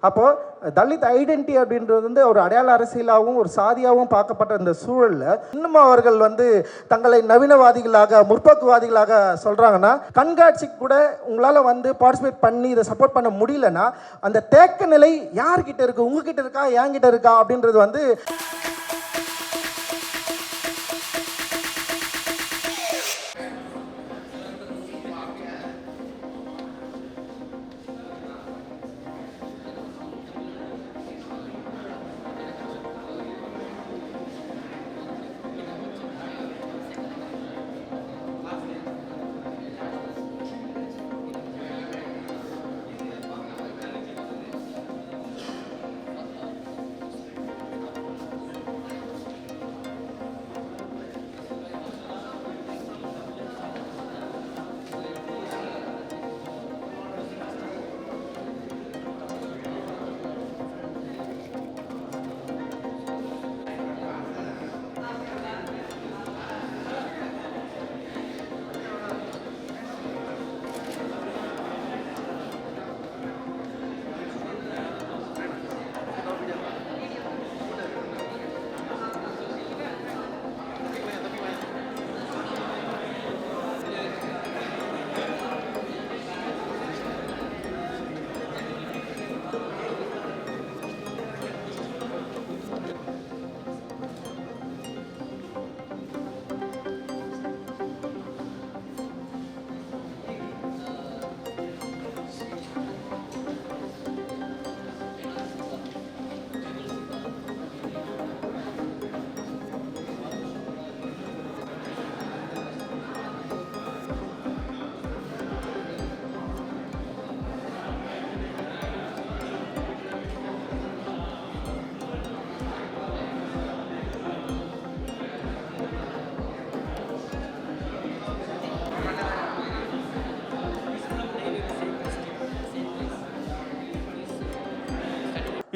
அப்போது தலித் ஐடென்டிட்டி அப்படின்றது வந்து ஒரு அடையாள அரசியலாகவும் ஒரு சாதியாகவும் பார்க்கப்பட்ட இந்த சூழலில் இன்னும் அவர்கள் வந்து தங்களை நவீனவாதிகளாக முற்போக்குவாதிகளாக சொல்கிறாங்கன்னா, கண்காட்சிக்கு கூட உங்களால் வந்து பார்ட்டிசிபேட் பண்ணி இதை சப்போர்ட் பண்ண முடியலன்னா அந்த தேக்க நிலை யார்கிட்ட இருக்குது, உங்ககிட்ட இருக்கா என்கிட்ட இருக்கா அப்படின்றது வந்து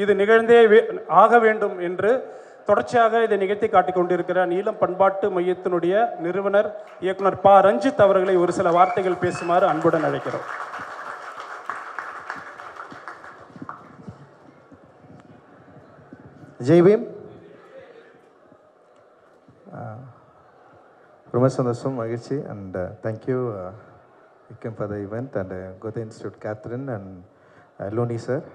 இது நிகழ்ந்தே ஆக வேண்டும் என்று தொடர்ச்சியாக இதை நிகழ்த்தி காட்டிக் கொண்டிருக்கிற நீலம் பண்பாட்டு மையத்தினுடைய நிறுவனர் இயக்குனர் ப. ரஞ்சித் அவர்களை ஒரு சில வார்த்தைகள் பேசுமாறு அன்புடன் அழைக்கிறோம். ஜெய் பீம். ரொம்ப சந்தோஷம், மகிழ்ச்சி. அண்ட் தேங்க்யூ விக்கம் for the event and Goethe institute Kathrin and Loni sir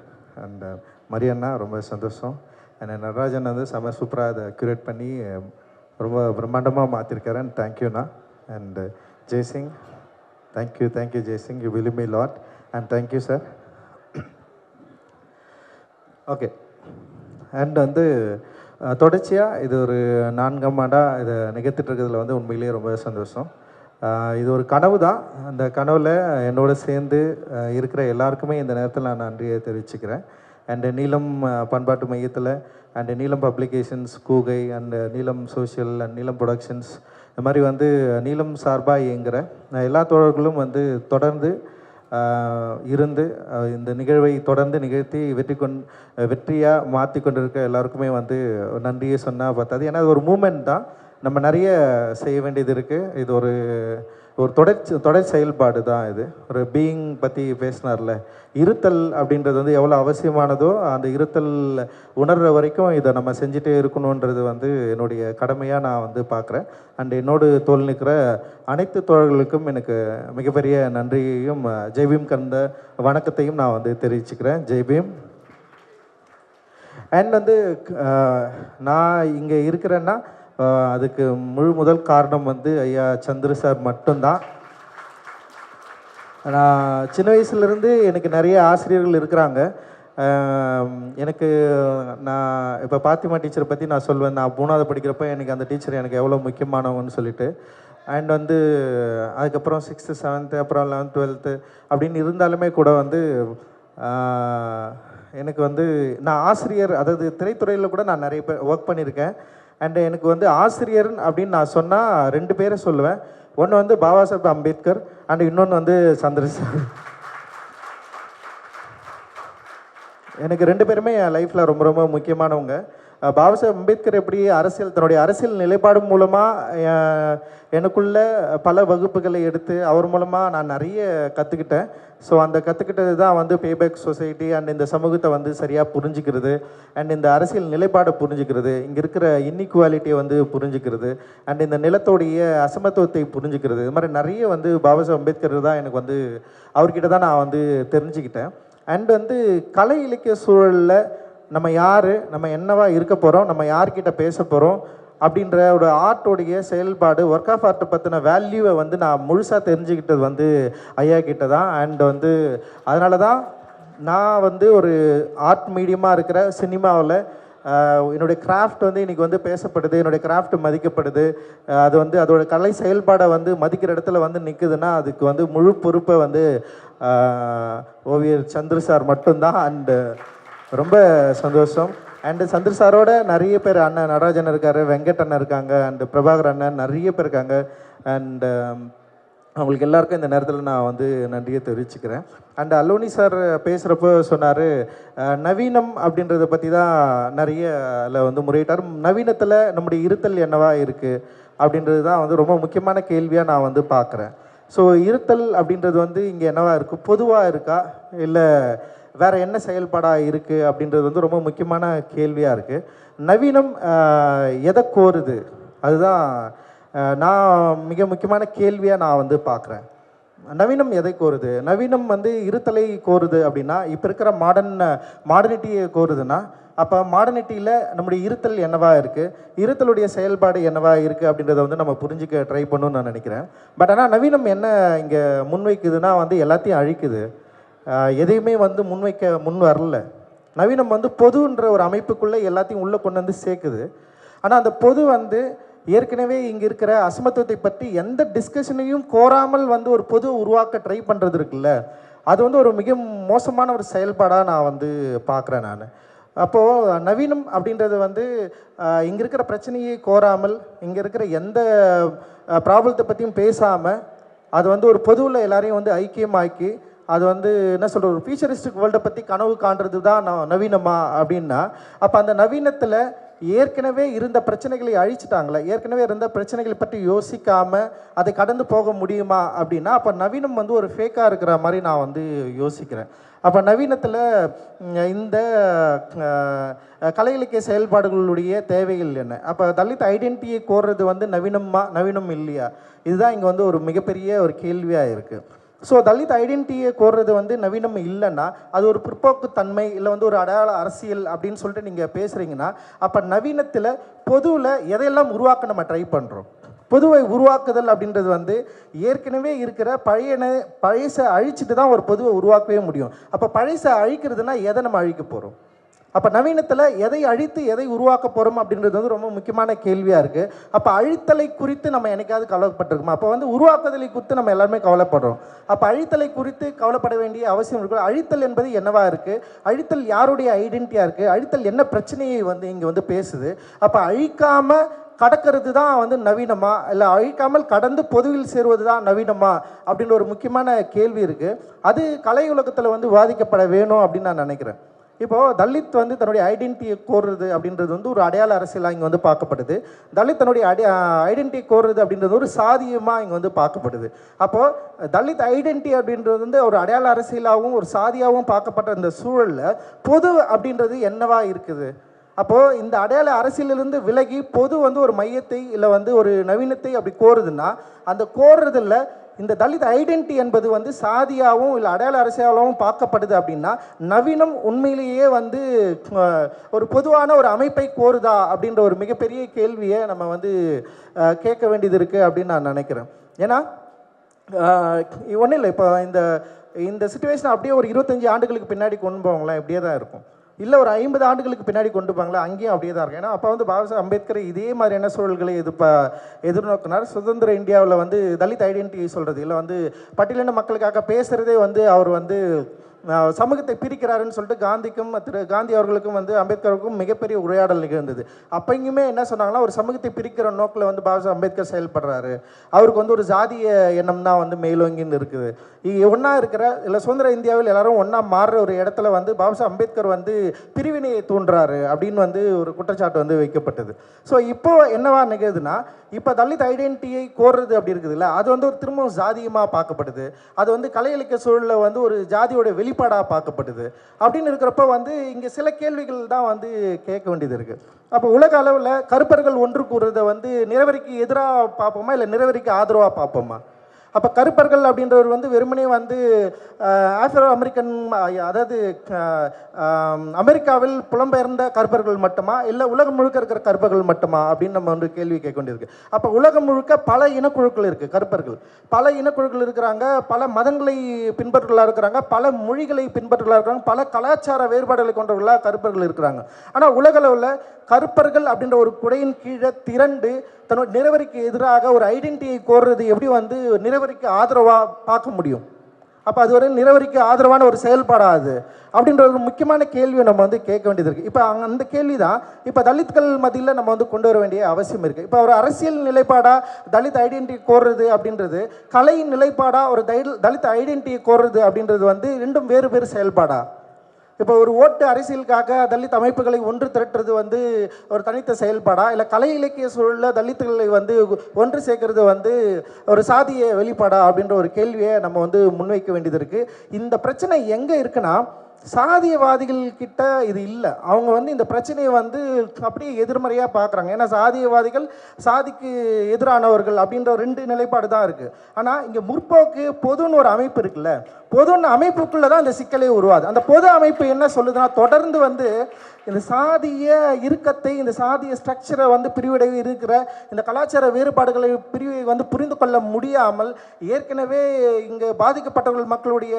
and Marianna, ரொம்ப சந்தோஷம். அண்ட் நடராஜன் வந்து செம்ம சூப்பராக அதை க்யூரேட் பண்ணி ரொம்ப பிரம்மாண்டமாக மாற்றிருக்காரு. அண்ட் தேங்க்யூண்ணா. And Jaisingh, thank you Jaisingh, you will me lot. And thank you sir. Okay. And வந்து தொடர்ச்சியாக இது ஒரு 4ஆம் ஆண்டாக இதை நிகழ்த்திட்டு இருக்கிறதுல வந்து உண்மையிலேயே ரொம்ப சந்தோஷம். இது ஒரு கனவு தான். அந்த கனவில் என்னோடு சேர்ந்து இருக்கிற எல்லாருக்குமே இந்த நேரத்தில் நான் நன்றியை தெரிவிச்சுக்கிறேன். அண்டு நீலம் பண்பாட்டு மையத்தில் அண்டு நீலம் பப்ளிகேஷன்ஸ், கூகை அண்டு நீலம் சோஷியல் அண்ட் நீலம் ப்ரொடக்ஷன்ஸ், இந்த மாதிரி வந்து நீலம் சார்பாக இயங்குகிற எல்லா தோழர்களும் வந்து தொடர்ந்து இருந்து இந்த நிகழ்வை தொடர்ந்து நிகழ்த்தி வெற்றியாக மாற்றி கொண்டிருக்க எல்லாருக்குமே வந்து நன்றியை சொன்னால் பார்த்தாது. ஏன்னா அது ஒரு மூமெண்ட் தான். நம்ம நிறைய செய்ய வேண்டியது இருக்குது. இது ஒரு தொடர் செயல்பாடு தான். இது ஒரு பீயிங் பற்றி பேசினார்ல, இருத்தல் அப்படின்றது வந்து எவ்வளோ அவசியமானதோ அந்த இருத்தல் உணர்கிற வரைக்கும் இதை நம்ம செஞ்சுட்டே இருக்கணுன்றது வந்து என்னுடைய கடமையாக நான் வந்து பார்க்குறேன். அண்ட் என்னோடு தோல் நிற்கிற அனைத்து தோழர்களுக்கும் எனக்கு மிகப்பெரிய நன்றியையும் ஜெய்பீம் கந்த வணக்கத்தையும் நான் வந்து தெரிவிச்சுக்கிறேன். ஜெய்பீம். அண்ட் வந்து நான் இங்கே இருக்கிறேன்னா அதுக்கு முதல் காரணம் வந்து ஐயா சந்திர சார் மட்டும்தான். நான் சின்ன வயசுலேருந்து எனக்கு நிறைய ஆசிரியர்கள் இருக்கிறாங்க. எனக்கு நான் இப்போ பாத்திமா டீச்சரை பற்றி நான் சொல்வேன். நான் 3ஆவது படிக்கிறப்ப எனக்கு அந்த டீச்சர் எனக்கு எவ்வளோ முக்கியமானவங்கன்னு சொல்லிட்டு. அண்ட் வந்து அதுக்கப்புறம் 6th 7th அப்புறம் 11th 12th அப்படின்னு இருந்தாலுமே கூட வந்து எனக்கு வந்து நான் ஆசிரியர், அதாவது திரைத்துறையில் கூட நான் நிறைய பேர் ஒர்க் பண்ணியிருக்கேன். அண்டு எனக்கு வந்து ஆசிரியர் அப்படின்னு நான் சொன்னால் 2 பேரை சொல்லுவேன். ஒன்று வந்து பாபா சாஹேப் அம்பேத்கர் அண்ட் இன்னொன்று வந்து சந்திர சார். எனக்கு 2 பேருமே என் லைஃப்பில் ரொம்ப ரொம்ப முக்கியமானவங்க. பாபாசாஹேப் அம்பேத்கர் எப்படி தன்னுடைய அரசியல் நிலைப்பாடு மூலமாக எனக்குள்ள பல வகுப்புகளை எடுத்து அவர் மூலமாக நான் நிறைய கற்றுக்கிட்டேன். ஸோ அந்த கற்றுக்கிட்டது தான் வந்து பேபேக் சொசைட்டி அண்ட் இந்த சமூகத்தை வந்து சரியாக புரிஞ்சுக்கிறது அண்ட் இந்த அரசியல் நிலைப்பாடை புரிஞ்சுக்கிறது, இங்கே இருக்கிற இன்இக்வாலிட்டியை வந்து புரிஞ்சுக்கிறது அண்ட் இந்த நிலத்தோடைய அசமத்துவத்தை புரிஞ்சுக்கிறது. இது மாதிரி நிறைய வந்து பாபாசாஹேப் அம்பேத்கர் தான் எனக்கு வந்து அவர்கிட்ட தான் நான் வந்து தெரிஞ்சுக்கிட்டேன். அண்ட் வந்து கலை இலக்கிய சூழலில் நம்ம யார், நம்ம என்னவா இருக்க போகிறோம், நம்ம யார்கிட்ட பேச போகிறோம் அப்படின்ற ஒரு ஆர்ட்டோடைய செயல்பாடு, ஒர்க் ஆஃப் ஆர்ட்டை பற்றின வேல்யூவை வந்து நான் முழுசாக தெரிஞ்சுக்கிட்டது வந்து ஐயா கிட்ட தான். அண்ட் வந்து அதனால தான் நான் வந்து ஒரு ஆர்ட் மீடியமாக இருக்கிற சினிமாவில் என்னுடைய கிராஃப்ட் வந்து இன்றைக்கி வந்து பேசப்படுது, என்னுடைய கிராஃப்ட் மதிக்கப்படுது. அது வந்து அதோட கலை செயல்பாடை வந்து மதிக்கிற இடத்துல வந்து நிற்குதுன்னா அதுக்கு வந்து முழு பொறுப்பை வந்து ஓவியர் சந்திர சார் மட்டும்தான். அண்டு ரொம்ப சந்தோஷம். அண்டு சந்திர சாரோட நிறைய பேர், அண்ணன் நடராஜன் இருக்கார், வெங்கட் அண்ணன் இருக்காங்க, அண்டு பிரபாகர் அண்ணன், நிறைய பேர் இருக்காங்க. அண்டு அவங்களுக்கு எல்லாருக்கும் இந்த நேரத்தில் நான் வந்து நன்றியை தெரிவிச்சுக்கிறேன். அண்டு அல்லோனி சார் பேசுகிறப்போ சொன்னார், நவீனம் அப்படின்றத பற்றி தான் நிறைய அதில் வந்து முறையிட்டார். நவீனத்தில் நம்முடைய இருத்தல் என்னவா இருக்குது அப்படின்றது தான் வந்து ரொம்ப முக்கியமான கேள்வியாக நான் வந்து பார்க்குறேன். ஸோ இருத்தல் அப்படின்றது வந்து இங்கே என்னவா இருக்குது, பொதுவாக இருக்கா இல்லை வேறு என்ன செயல்பாடாக இருக்குது அப்படின்றது வந்து ரொம்ப முக்கியமான கேள்வியாக இருக்குது. நவீனம் எதை கோருது, அதுதான் நான் மிக முக்கியமான கேள்வியாக நான் வந்து பார்க்குறேன். நவீனம் எதை கோருது? நவீனம் வந்து இருத்தலை கோருது அப்படின்னா, இப்போ இருக்கிற மாடர்னிட்டியை கோருதுன்னா, அப்போ மாடர்னிட்டியில் நம்முடைய இருத்தல் என்னவா இருக்குது, இருத்தலுடைய செயல்பாடு என்னவா இருக்குது அப்படின்றத வந்து நம்ம புரிஞ்சிக்க ட்ரை பண்ணணும்னு நான் நினைக்கிறேன். பட் ஆனால் நவீனம் என்ன இங்கே முன்வைக்குதுன்னா வந்து எல்லாத்தையும் அழிக்குது, எதையுமே வந்து முன் வரல. நவீனம் வந்து பொதுன்ற ஒரு அமைப்புக்குள்ளே எல்லாத்தையும் உள்ளே கொண்டு வந்து சேர்க்குது. ஆனால் அந்த பொது வந்து ஏற்கனவே இங்கே இருக்கிற அசமத்துவத்தை பற்றி எந்த டிஸ்கஷனையும் கோராமல் வந்து ஒரு பொது உருவாக்க ட்ரை பண்ணுறது இருக்குல்ல, அது வந்து ஒரு மிக மோசமான ஒரு செயல்பாடாக நான் வந்து பார்க்குறேன் நான். அப்போது நவீனம் அப்படின்றது வந்து இங்கே இருக்கிற பிரச்சனையை கோராமல், இங்கே இருக்கிற எந்த ப்ராப்ளத்தை பற்றியும் பேசாமல், அது வந்து ஒரு பொதுவில் எல்லாரையும் வந்து ஐக்கியமாக்கி, அது வந்து என்ன சொல்கிற ஒரு ஃபியூச்சரிஸ்டிக் வேர்ல்டை பற்றி கனவு காண்றது தான் நவீனமா அப்படின்னா, அப்போ அந்த நவீனத்தில் ஏற்கனவே இருந்த பிரச்சனைகளை அழிச்சிட்டாங்களே, ஏற்கனவே இருந்த பிரச்சனைகளை பற்றி யோசிக்காமல் அதை கடந்து போக முடியுமா அப்படின்னா, அப்போ நவீனம் வந்து ஒரு ஃபேக்காக இருக்கிற மாதிரி நான் வந்து யோசிக்கிறேன். அப்போ நவீனத்தில் இந்த கலை இலக்கிய செயல்பாடுகளுடைய தேவைகள் என்ன, அப்போ தலித் ஐடென்டிட்டியை கோர்றது வந்து நவீனம் இல்லையா, இதுதான் இங்கே வந்து ஒரு மிகப்பெரிய ஒரு கேள்வியாக இருக்குது. ஸோ தலித் ஐடென்டிட்டியை கோர்றது வந்து நவீனம் இல்லைன்னா அது ஒரு பிற்போக்குத்தன்மை இல்லை வந்து ஒரு அடையாள அரசியல் அப்படின்னு சொல்லிட்டு நீங்கள் பேசுகிறீங்கன்னா, அப்போ நவீனத்தில் பொதுவில் எதையெல்லாம் உருவாக்க நம்ம ட்ரை பண்ணுறோம். பொதுவை உருவாக்குதல் அப்படின்றது வந்து ஏற்கனவே இருக்கிற பழையசை அழிச்சிட்டு தான் ஒரு பொதுவை உருவாக்கவே முடியும். அப்போ பழையசை அழிக்கிறதுனா எதை நம்ம அழிக்க போகிறோம்? அப்போ நவீனத்தில் எதை அழித்து எதை உருவாக்க போகிறோம் அப்படின்றது வந்து ரொம்ப முக்கியமான கேள்வியாக இருக்குது. அப்போ அழித்தலை குறித்து நம்ம என்னைக்காவது கவலைப்பட்டிருக்கோமா? அப்போ வந்து உருவாக்குதலை குறித்து நம்ம எல்லாருமே கவலைப்படுறோம். அப்போ அழித்தலை குறித்து கவலைப்பட வேண்டிய அவசியம் இருக்குது. அழித்தல் என்பது என்னவா இருக்குது, அழித்தல் யாருடைய ஐடென்டிட்டியாக இருக்குது, அழித்தல் என்ன பிரச்சனையை வந்து இங்கே வந்து பேசுது. அப்போ அழிக்காமல் கடக்கிறது தான் வந்து நவீனமா, இல்லை அழிக்காமல் கடந்து பொதுவில் சேருவது தான் நவீனமா அப்படின்ற ஒரு முக்கியமான கேள்வி இருக்குது. அது கலை உலகத்தில் வந்து விவாதிக்கப்பட வேணும் அப்படின்னு நான் நினைக்கிறேன். இப்போது தலித் வந்து தன்னுடைய ஐடென்டிட்டியை கோருறது அப்படின்றது வந்து ஒரு அடையாள அரசியலாக இங்கே வந்து பார்க்கப்படுது. தலித் தன்னுடைய ஐடென்டிட்டியை கோருறது அப்படின்றது ஒரு சாதியமாக இங்கே வந்து பார்க்கப்படுது. அப்போது தலித் ஐடென்டிட்டி அப்படின்றது வந்து ஒரு அடையாள அரசியலாகவும் ஒரு சாதியாகவும் பார்க்கப்பட்ட இந்த சூழலில் பொது அப்படின்றது என்னவா இருக்குது? அப்போது இந்த அடையாள அரசியலிருந்து விலகி பொது வந்து ஒரு மையத்தை இல்லை வந்து ஒரு நவீனத்தை அப்படி கோருதுன்னா, அந்த கோருறதில் இந்த தலித் ஐடென்டிட்டி என்பது வந்து சாதியாகவும் இல்லை அடையாள அரசியலாகவும் பார்க்கப்படுது அப்படின்னா, நவீனம் உண்மையிலேயே வந்து ஒரு பொதுவான ஒரு அமைப்பை கோருதா அப்படின்ற ஒரு மிகப்பெரிய கேள்வியை நம்ம வந்து கேட்க வேண்டியது இருக்குது அப்படின்னு நான் நினைக்கிறேன். ஏன்னா ஒன்றும் இல்லை, இப்போ இந்த சுச்சுவேஷன் அப்படியே ஒரு 25 ஆண்டுகளுக்கு பின்னாடி கொண்டு போவாங்களா, இப்படியே தான் இருக்கும். இல்லை ஒரு 50 ஆண்டுகளுக்கு பின்னாடி கொண்டு போவாங்களா, அங்கேயும் அப்படியே தான் இருக்கும். ஏன்னா அப்போ வந்து பாபாசாஹேப் அம்பேத்கர் இதே மாதிரியான சூழல்களை எதிர்நோக்கினார். சுதந்திர இந்தியாவில் வந்து தலித் ஐடென்டிட்டி சொல்கிறது இல்லை வந்து பட்டியலின மக்களுக்காக பேசுகிறதே வந்து அவர் வந்து சமூகத்தை பிரிக்கிறாருன்னு சொல்லிட்டு திரு காந்தி அவர்களுக்கும் வந்து அம்பேத்கருக்கும் மிகப்பெரிய உரையாடல் நிகழ்ந்தது. அப்போங்குமே என்ன சொன்னாங்கன்னா, ஒரு சமூகத்தை பிரிக்கிற நோக்கில் வந்து பாபா அம்பேத்கர் செயல்படுறாரு, அவருக்கு வந்து ஒரு ஜாதிய எண்ணம் தான் வந்து மேலோங்கின்னு இருக்குது. ஒன்றா இருக்கிற இல்லை சுதந்திர இந்தியாவில் எல்லாரும் ஒன்றா மாறுற ஒரு இடத்துல வந்து பாபா அம்பேத்கர் வந்து பிரிவினையை தூண்டுறாரு அப்படின்னு வந்து ஒரு குற்றச்சாட்டு வந்து வைக்கப்பட்டது. ஸோ இப்போ என்னவா நிகழுதுன்னா, இப்போ தலித் ஐடென்டிட்டியை கோர்றது அப்படி இருக்குதுல்ல, அது வந்து ஒரு திரும்பவும் ஜாதியமாக பார்க்கப்படுது. அது வந்து கலை இலக்கிய சூழலில் வந்து ஒரு ஜாதியோட வெளிப்பாடாக பார்க்கப்படுது. அப்படின்னு இருக்கிறப்ப வந்து இங்கே சில கேள்விகள் தான் வந்து கேட்க வேண்டியது இருக்குது. அப்போ உலக அளவில் கருப்பர்கள் ஒன்று கூறுறதை வந்து நிறவரிக்கு எதிராக பார்ப்போமா இல்லை நிறவரிக்கு ஆதரவாக பார்ப்போமா? அப்போ கருப்பர்கள் அப்படின்றவர் வந்து வெறுமனே வந்து ஆஃப்ரோ அமெரிக்கன், அதாவது அமெரிக்காவில் புலம்பெயர்ந்த கருப்பர்கள் மட்டுமா இல்லை உலகம் முழுக்க இருக்கிற கருப்பர்கள் மட்டுமா அப்படின்னு நம்ம வந்து கேள்வி கேட்க வேண்டியிருக்கு. அப்போ உலகம் முழுக்க பல இனக்குழுக்கள் இருக்குது. கருப்பர்கள் பல இனக்குழுக்கள் இருக்கிறாங்க, பல மதங்களை பின்பற்றுகளாக இருக்கிறாங்க, பல மொழிகளை பின்பற்றுகளாக இருக்கிறாங்க, பல கலாச்சார வேறுபாடுகளை கொண்டவர்களாக கருப்பர்கள் இருக்கிறாங்க. ஆனால் உலக அளவில் கருப்பர்கள் அப்படின்ற ஒரு குடையின் கீழே திரண்டு தன்னோட நிறவரிக்கு எதிராக ஒரு ஐடென்டிட்டியை கோர்றது எப்படி வந்து நிறவரிக்கு ஆதரவாக பார்க்க முடியும்? அப்போ அது ஒரு நிறவரிக்கு ஆதரவான ஒரு செயல்பாடாது அப்படின்ற ஒரு முக்கியமான கேள்வியை நம்ம வந்து கேட்க வேண்டியது இருக்குது. இப்போ அந்த கேள்வி தான் இப்போ தலித்கள் மத்தியில் நம்ம வந்து கொண்டு வர வேண்டிய அவசியம் இருக்குது. இப்போ ஒரு அரசியல் நிலைப்பாடாக தலித் ஐடென்டிட்டி கோர்றது அப்படின்றது, கலை நிலைப்பாடாக ஒரு தலித் ஐடென்டிட்டியை கோர்றது அப்படின்றது வந்து ரெண்டும் வேறு வேறு செயல்பாடா? இப்போ ஒரு ஓட்டு அரசியலுக்காக தலித் அமைப்புகளை ஒன்று திரட்டுறது வந்து ஒரு தனித்த செயல்பாடா, இல்லை கலை இலக்கிய சூழலில் தலித்துகளை வந்து ஒன்று சேர்க்கறது வந்து ஒரு சாதிய வெளிப்பாடா அப்படின்ற ஒரு கேள்வியை நம்ம வந்து முன்வைக்க வேண்டியது இருக்குது. இந்த பிரச்சனை எங்கே இருக்குன்னா, சாதியவாதிகள் கிட்ட இது இல்லை. அவங்க வந்து இந்த பிரச்சனையை வந்து அப்படியே எதிர்மறையாக பார்க்குறாங்க. ஏன்னா சாதியவாதிகள் சாதிக்கு எதிரானவர்கள் அப்படின்ற ரெண்டு நிலைப்பாடு தான் இருக்குது. ஆனால் இங்கே முற்போக்கு பொதுன்னு ஒரு அமைப்பு இருக்குல்ல, பொதுன்னு அமைப்புக்குள்ளே தான் இந்த சிக்கலே உருவாது. அந்த பொது அமைப்பு என்ன சொல்லுதுன்னா, தொடர்ந்து வந்து இந்த சாதிய இறுக்கத்தை, இந்த சாதிய ஸ்ட்ரக்சரை வந்து பிரிவிடை இருக்கிற இந்த கலாச்சார வேறுபாடுகளை பிரிவை வந்து புரிந்து கொள்ள முடியாமல் ஏற்கனவே இங்கே பாதிக்கப்பட்டவர்கள் மக்களுடைய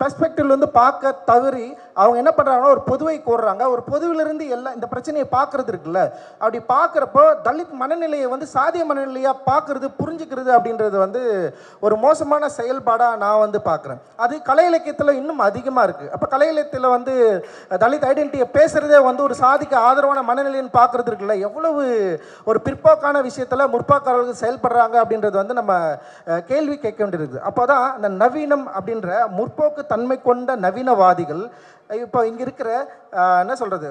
பெர்ஸ்பெக்டிவ்ல வந்து பார்க்க தவறி அவங்க என்ன பண்ணுறாங்கன்னா ஒரு பொதுவை கோர்றாங்க. ஒரு பொதுவிலிருந்து எல்லாம் இந்த பிரச்சனையை பார்க்கறது இருக்குல்ல, அப்படி பார்க்குறப்போ தலித் மனநிலையை வந்து சாதிய மனநிலையாக பார்க்கறது, புரிஞ்சுக்கிறது அப்படின்றது வந்து ஒரு மோசமான செயல்பாடாக நான் வந்து பார்க்குறேன். அது கலை இலக்கியத்தில் இன்னும் அதிகமாக இருக்குது. அப்போ கலை இலக்கியத்தில் வந்து தலித் ஐடென்டிட்டியை பேசுகிறதே வந்து ஒரு சாதிக்கு ஆதரவான மனநிலைன்னு பார்க்குறது இருக்குல்ல, எவ்வளவு ஒரு பிற்போக்கான விஷயத்தில் முற்போக்காரர்கள் செயல்படுறாங்க அப்படின்றது வந்து நம்ம கேள்வி கேட்க வேண்டியிருக்குது. அப்போ தான் இந்த நவீனம் அப்படின்ற முற்போக்கு தன்மை கொண்ட நவீனவாதிகள் இப்போ இங்கே இருக்கிற என்ன சொல்கிறது,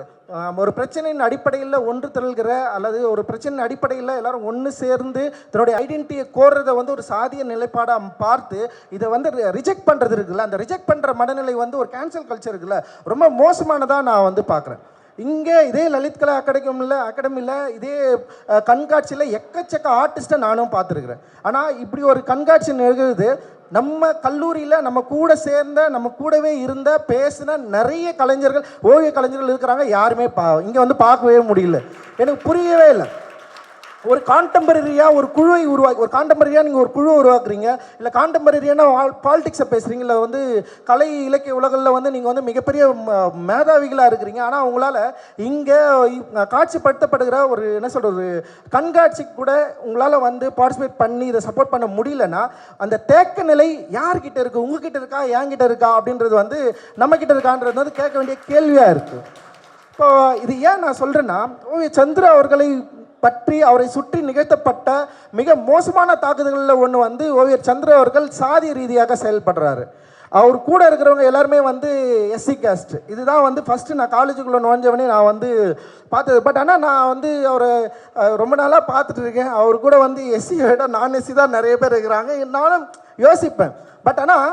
ஒரு பிரச்சனையின் அடிப்படையில் ஒன்று திரள்கிற அல்லது ஒரு பிரச்சனையின் அடிப்படையில் எல்லாரும் ஒன்று சேர்ந்து தன்னுடைய ஐடென்டிட்டியை கோர்றதை வந்து ஒரு சாதிய நிலைப்பாடாக பார்த்து இதை வந்து ரிஜெக்ட் பண்ணுறது இருக்குல்ல, அந்த ரிஜெக்ட் பண்ணுற மனநிலை வந்து ஒரு கேன்சல் கல்ச்சர் இருக்குல்ல, ரொம்ப மோசமானதாக நான் வந்து பார்க்குறேன். இங்கே இதே லலித் கலா அகாடமியில் இதே கண்காட்சியில் எக்கச்சக்க ஆர்டிஸ்ட்டை நானும் பார்த்துருக்குறேன். ஆனால் இப்படி ஒரு கண்காட்சி நிகழ்வுது நம்ம கல்லூரியில் நம்ம கூட சேர்ந்த, நம்ம கூடவே இருந்த, பேசின நிறைய கலைஞர்கள், ஓவிய கலைஞர்கள் இருக்கிறாங்க. யாருமே இங்கே வந்து பார்க்கவே முடியல. எனக்கு புரியவே இல்லை. ஒரு கான்டெம்பரரியாக ஒரு குழுவை உருவாக்கி, ஒரு கான்டெம்பரரியாக நீங்கள் ஒரு குழுவை உருவாக்குறீங்க, இல்லை கான்டெம்பரரியான பாலிடிக்ஸை பேசுகிறீங்க, இல்லை வந்து கலை இலக்கிய உலகில் வந்து நீங்கள் வந்து மிகப்பெரிய மேதாவிகளாக இருக்கிறீங்க. ஆனால் உங்களால் இங்கே காட்சிப்படுத்தப்படுகிற ஒரு என்ன சொல்கிறது கண்காட்சிக்கு கூட உங்களால் வந்து பார்ட்டிசிபேட் பண்ணி இதை சப்போர்ட் பண்ண முடியலன்னா அந்த தேக்க நிலை யார்கிட்ட இருக்குது? உங்ககிட்ட இருக்கா, என்கிட்ட இருக்கா அப்படின்றது வந்து நம்மக்கிட்ட இருக்கான்றது வந்து கேட்க வேண்டிய கேள்வியாக இருக்குது. இப்போ இது ஏன் நான் சொல்கிறேன்னா, சந்திரா அவர்களை பற்றி அவரை சுற்றி நிகழ்த்தப்பட்ட மிக மோசமான தாக்குதல்களில் ஒன்று வந்து ஓவியர் சந்திர அவர்கள் சாதி ரீதியாக செயல்படுறாரு. அவர் கூட இருக்கிறவங்க எல்லாருமே வந்து எஸ்சி காஸ்ட். இதுதான் வந்து ஃபஸ்ட்டு நான் காலேஜுக்குள்ளே நுழைஞ்சவனே நான் வந்து பார்த்தது. பட் ஆனால் நான் வந்து அவரை ரொம்ப நாளாக பார்த்துட்டு இருக்கேன். அவர் கூட வந்து எஸ்சியை விட நான் எஸ்சி தான் நிறைய பேர் இருக்கிறாங்க. நானும் யோசிப்பேன். பட் ஆனால்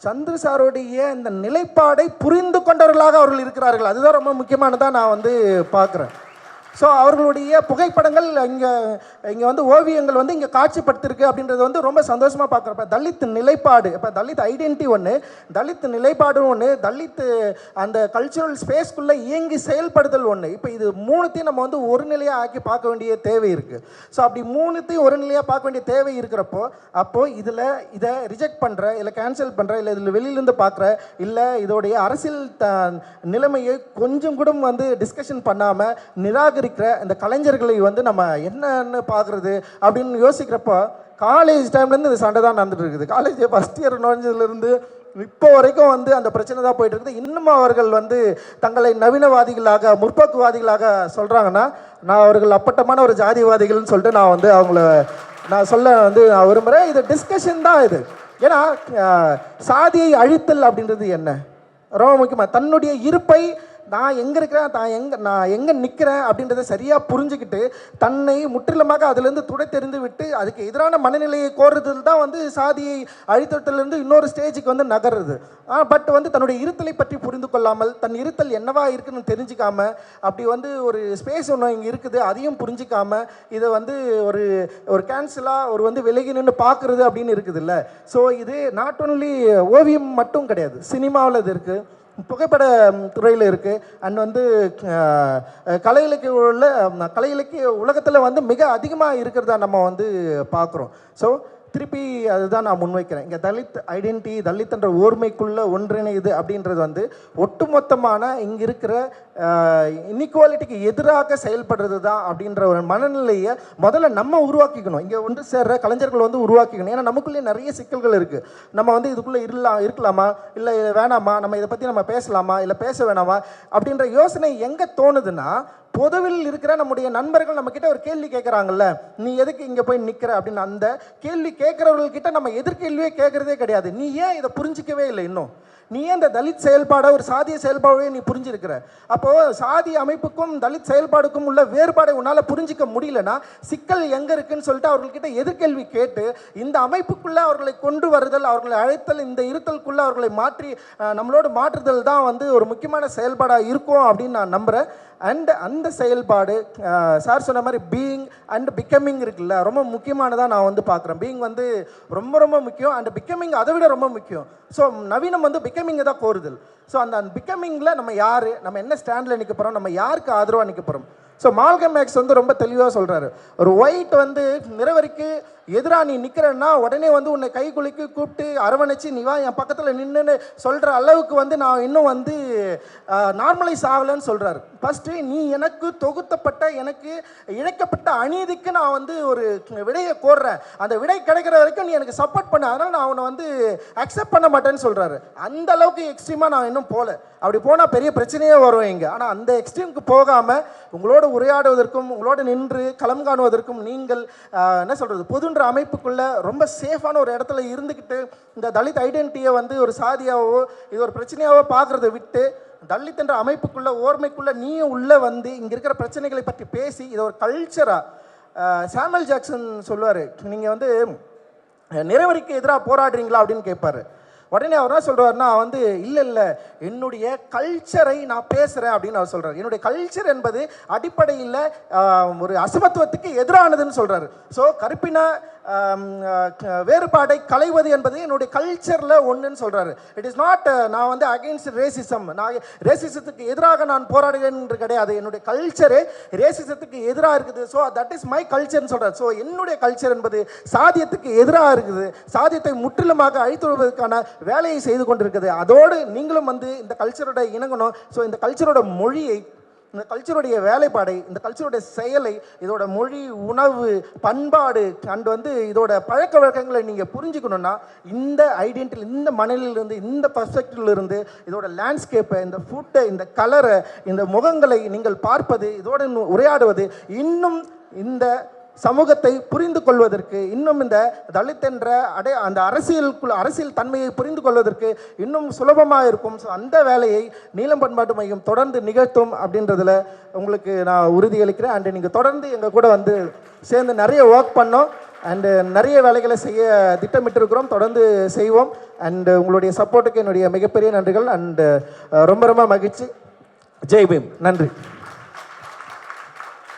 சந்திர சாருடைய இந்த நிலைப்பாடை புரிந்து கொண்டவர்களாக அவர்கள் இருக்கிறார்கள். அதுதான் ரொம்ப முக்கியமானதாக நான் வந்து பார்க்குறேன். ஸோ அவர்களுடைய புகைப்படங்கள் இங்கே வந்து ஓவியங்கள் வந்து இங்கே காட்சிப்படுத்திருக்கு அப்படின்றது வந்து ரொம்ப சந்தோஷமாக பார்க்குறப்ப தலித் நிலைப்பாடு, இப்போ தலித் ஐடென்டிட்டி ஒன்று, தலித் நிலைப்பாடு ஒன்று, தலித் அந்த கல்ச்சுரல் ஸ்பேஸ்க்குள்ளே இயங்கி செயல்படுதல் ஒன்று. இப்போ இது மூணுத்தையும் நம்ம வந்து ஒரு நிலையாக ஆக்கி பார்க்க வேண்டிய தேவை இருக்குது. ஸோ அப்படி மூணுத்தையும் ஒரு நிலையாக பார்க்க வேண்டிய தேவை இருக்கிறப்போ அப்போது இதை ரிஜெக்ட் பண்ணுற, இல்லை கேன்சல் பண்ணுற, இல்லை இதில் வெளியிலேருந்து பார்க்குற, இல்லை இதோடைய அரசியல் நிலைமையை கொஞ்சம் கூட வந்து டிஸ்கஷன் பண்ணாமல் நிராகரிக்கிற இந்த கலைஞர்களை வந்து நம்ம என்னன்னு பார்க்குறது அப்படின்னு யோசிக்கிறப்போ காலேஜ் டைம்லேருந்து இந்த சண்டை தான் நடந்துட்டு இருக்குது. காலேஜ் ஃபஸ்ட் இயர் நுழைஞ்சதுலேருந்து இப்போ வரைக்கும் வந்து அந்த பிரச்சனை தான் போயிட்டு இருக்குது. இன்னும் அவர்கள் வந்து தங்களை நவீனவாதிகளாக முற்போக்குவாதிகளாக சொல்கிறாங்கன்னா, நான் அவர்கள் அப்பட்டமான ஒரு ஜாதிவாதிகள்னு சொல்லிட்டு நான் வந்து அவங்கள நான் சொல்ல வந்து நான் விரும்புகிறேன். இது டிஸ்கஷன் தான் இது. ஏன்னா சாதியை அழித்தல் அப்படின்றது என்ன ரொம்ப முக்கியமாக தன்னுடைய இருப்பை நான் எங்கே இருக்கிறேன், நான் எங்கே நிற்கிறேன் அப்படின்றத சரியாக புரிஞ்சுக்கிட்டு தன்னை முற்றிலுமாக அதிலேருந்து துடை தெரிந்து விட்டு அதுக்கு எதிரான மனநிலையை கோருறதுல தான் வந்து சாதியை அழித்தட்டிலேருந்து இன்னொரு ஸ்டேஜுக்கு வந்து நகருது. பட் வந்து தன்னுடைய இருத்தலை பற்றி புரிந்து கொள்ளாமல் தன் இருத்தல் என்னவா இருக்குன்னு தெரிஞ்சிக்காம அப்படி வந்து ஒரு ஸ்பேஸ் ஒன்று இங்கே இருக்குது அதையும் புரிஞ்சிக்காம இதை வந்து ஒரு கேன்சலாக ஒரு வந்து விலகி நின்று பார்க்குறது அப்படின்னு இருக்குது இல்லை. ஸோ இது நாட் ஒன்லி ஓவியம் மட்டும் கிடையாது, சினிமாவில் இது இருக்குது, புகைப்பட துறையில் இருக்குது, அண்ட் வந்து கலை இலக்கிய உலகத்தில் வந்து மிக அதிகமாக இருக்கிறதா நம்ம வந்து பார்க்குறோம். ஸோ திருப்பி அதுதான் நான் முன்வைக்கிறேன். இங்கே தலித் ஐடென்டிட்டி, தலித் என்ற ஓர்மைக்குள்ளே ஒன்றிணையுது அப்படின்றது வந்து ஒட்டுமொத்தமான இங்கே இருக்கிற இன்இக்வாலிட்டிக்கு எதிராக செயல்படுறது தான் அப்படின்ற ஒரு மனநிலையை முதல்ல நம்ம உருவாக்கிக்கணும். இங்கே ஒன்று சேர்ற கலைஞர்கள் வந்து உருவாக்கிக்கணும். ஏன்னா நமக்குள்ளே நிறைய சிக்கல்கள் இருக்குது. நம்ம வந்து இதுக்குள்ளே இருக்கலாமா, இல்லை வேணாமா, நம்ம இதை பற்றி நம்ம பேசலாமா, இல்லை பேச வேணாமா அப்படின்ற யோசனை எங்கே தோணுதுன்னா, பொதுவில் இருக்கிற நம்முடைய நண்பர்கள் நம்மக்கிட்ட ஒரு கேள்வி கேட்குறாங்கல்ல, நீ எதுக்கு இங்கே போய் நிற்கிற அப்படின்னு, அந்த கேள்வி கேட்குறவர்கள்கிட்ட நம்ம எதிர்கேள்வியே கேட்குறதே கிடையாது. நீ ஏன் இதை புரிஞ்சிக்கவே இல்லை, இன்னும் நீ ஏன் இந்த தலித் செயல்பாடை ஒரு சாதிய செயல்பாடே நீ புரிஞ்சிருக்கிற? அப்போது சாதி அமைப்புக்கும் தலித் செயல்பாடுக்கும் உள்ள வேறுபாடை உன்னால் புரிஞ்சிக்க முடியலன்னா சிக்கல் எங்கே இருக்குன்னு சொல்லிட்டு அவர்கள்கிட்ட எதிர்கேள்வி கேட்டு இந்த அமைப்புக்குள்ளே அவர்களை கொண்டு வருதல், அவர்களை அழைத்தல், இந்த இருத்தலுக்குள்ளே அவர்களை மாற்றி நம்மளோடு மாற்றுதல் தான் வந்து ஒரு முக்கியமான செயல்பாடாக இருக்கும் அப்படின்னு நான் நம்புகிறேன். அண்ட் அந்த செயல்பாடு சார் சொன்ன மாதிரி பீயிங் அண்ட் பிகமிங் இருக்குல்ல, ரொம்ப முக்கியமானதாக நான் வந்து பார்க்குறேன். பீயிங் வந்து ரொம்ப ரொம்ப முக்கியம், அண்ட் பிகமிங் அதை விட ரொம்ப முக்கியம். ஸோ நவீனம் வந்து பிகமிங்கை தான் கோருதல். ஸோ அந்த பிகமிங்கில் நம்ம யார், நம்ம என்ன ஸ்டாண்டில் நிற்க போகிறோம், நம்ம யாருக்கு ஆதரவாக நிற்க போகிறோம். ஸோ மால்கம் எக்ஸ் வந்து ரொம்ப தெளிவாக சொல்கிறாரு, ஒரு ஒயிட் வந்து நிறவரிக்கு எதிராக நீ நிற்கிறன்னா உடனே வந்து உன்னை கை குலுக்கி கூப்பிட்டு அரவணைச்சு நீ வா என் பக்கத்தில் நின்றுன்னு சொல்கிற அளவுக்கு வந்து நான் இன்னும் வந்து நார்மலைஸ் ஆகலைன்னு சொல்கிறாரு. ஃபஸ்ட்டு நீ எனக்கு தொகுத்தப்பட்ட, எனக்கு இழைக்கப்பட்ட அநீதிக்கு நான் வந்து ஒரு விடையை கோர்றேன், அந்த விடை கிடைக்கிற வரைக்கும் நீ எனக்கு சப்போர்ட் பண்ண, அதனால் நான் அவனை வந்து அக்செப்ட் பண்ண மாட்டேன்னு சொல்கிறாரு. அந்த அளவுக்கு எக்ஸ்ட்ரீமாக நான் இன்னும் போகல. அப்படி போனால் பெரிய பிரச்சனையே வரும் இங்கே. ஆனால் அந்த எக்ஸ்ட்ரீமுக்கு போகாமல் உங்களோட உரையாடுவதற்கும் உங்களோட நின்று களம் காணுவதற்கும் நீங்கள் என்ன சொல்கிறது, பொதுன்ற அமைப்புக்குள்ளே ரொம்ப சேஃபான ஒரு இடத்துல இருந்துக்கிட்டு இந்த தலித் ஐடென்டிட்டியை வந்து ஒரு சாதியாவோ இது ஒரு பிரச்சனையாவோ பார்க்குறத விட்டு தலித் என்ற அமைப்புக்குள்ளே ஓர்மைக்குள்ளே நீயும் உள்ளே வந்து இங்கே இருக்கிற பிரச்சனைகளை பற்றி பேசி இதை ஒரு கல்ச்சராக சாமுவல் ஜாக்சன் சொல்லுவார், நீங்கள் வந்து நிறவரிக்கு எதிராக போராடுறீங்களா அப்படின்னு கேட்பார். உடனே அவர் என்ன சொல்கிறாருன்னா வந்து இல்லை என்னுடைய கல்ச்சரை நான் பேசுகிறேன் அப்படின்னு அவர் சொல்கிறார். என்னுடைய கல்ச்சர் என்பது அடிப்படையில் ஒரு அசமத்துவத்துக்கு எதிரானதுன்னு சொல்கிறாரு. ஸோ கருப்பின வேறுபாடை களைவது என்பது என்னுடைய கல்ச்சரில் ஒன்றுன்னு சொல்கிறாரு. இட் இஸ் நாட் நான் வந்து அகெயின்ஸ்ட் ரேசிசம், நான் ரேசிசத்துக்கு எதிராக நான் போராடுவேன் என்று கிடையாது, என்னுடைய கல்ச்சரு ரேசிசத்துக்கு எதிராக இருக்குது. ஸோ தட் இஸ் மை கல்ச்சர்னு சொல்கிறார். ஸோ என்னுடைய கல்ச்சர் என்பது சாதியத்துக்கு எதிராக இருக்குது, சாதியத்தை முற்றிலுமாக அழித்து வருவதற்கான வேலையை செய்து கொண்டிருக்குது. அதோடு நீங்களும் வந்து இந்த கல்ச்சரோட இணங்கணும். ஸோ இந்த கல்ச்சரோட மொழியை, இந்த கல்ச்சருடைய வேலைப்பாடை, இந்த கல்ச்சருடைய செயலை, இதோட மொழி, உணவு, பண்பாடு அண்ட் வந்து இதோட பழக்க வழக்கங்களை நீங்கள் புரிஞ்சுக்கணுன்னா இந்த ஐடென்டிட்டி, இந்த மணலிலிருந்து, இந்த பர்ஸ்பெக்டிவ்லேருந்து இதோட லேண்ட்ஸ்கேப்பை, இந்த ஃபுட்டை, இந்த கலரை, இந்த முகங்களை நீங்கள் பார்ப்பது, இதோட உரையாடுவது இன்னும் இந்த சமூகத்தை புரிந்து கொள்வதற்கு, இன்னும் இந்த தலித் என்ற அந்த அரசியல் தன்மையை புரிந்து கொள்வதற்கு இன்னும் சுலபமாக இருக்கும். ஸோ அந்த வேலையை நீலம் பண்பாட்டு மையம் தொடர்ந்து நிகழ்த்தும் அப்படின்றதுல உங்களுக்கு நான் உறுதியளிக்கிறேன். அண்டு நீங்கள் தொடர்ந்து எங்கள் கூட வந்து சேர்ந்து நிறைய ஒர்க் பண்ணோம் அண்டு நிறைய வேலைகளை செய்ய திட்டமிட்டிருக்கிறோம், தொடர்ந்து செய்வோம். அண்டு உங்களுடைய சப்போர்ட்டுக்கு என்னுடைய மிகப்பெரிய நன்றிகள். அண்டு ரொம்ப ரொம்ப மகிழ்ச்சி. ஜெய் பீம். நன்றி.